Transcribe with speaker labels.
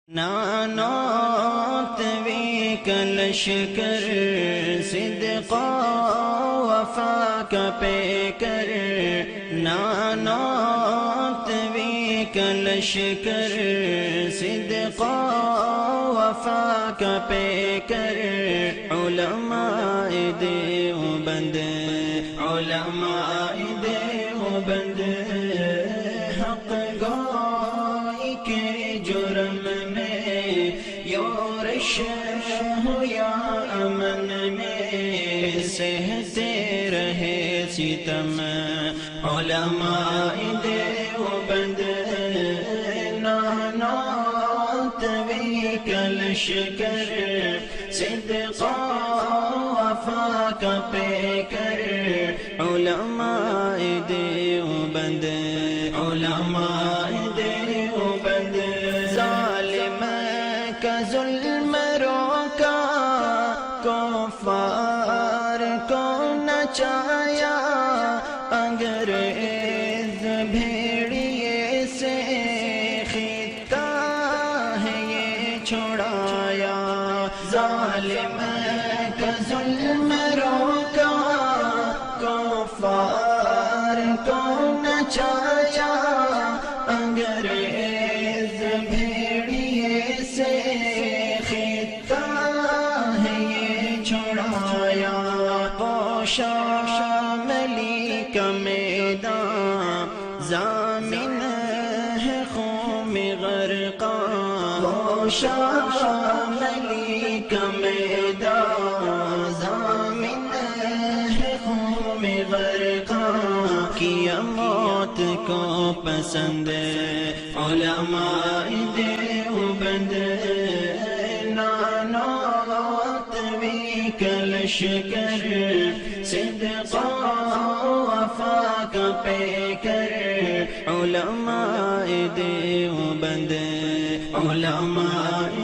Speaker 1: نانات وی کلشکر صدقا وفا کا پیکر نانات وی کلشکر صدقا وفا کا پیکر علماء دیوبند علماء دیوبند حق گوئی کے جرم میں یورش ہو یا امن میں سہتے رہے ستم علماء دیوبند نانات وی کلشکر صدقا وفا کا پیکر علماء دیوبند علماء دیوبند ظالم کا ظلم روکا کفار کو نچایا انگریز بھیڑیے سے خطہ ہے یہ چھڑایا ظالم کا ظلم روکا کفار کو نچایا انگریز بھیڑیے سے خطہ ہے یہ چھڑایا شاملی کا میدان ضامن ہے خون غرقاں شاملی کا میدان ضامن ہے خون غرقاں کیا موت کو پسند علماء دیوبند نانات وی کلشکر صدقا وفا کا پیکر علماء دیوبند علماء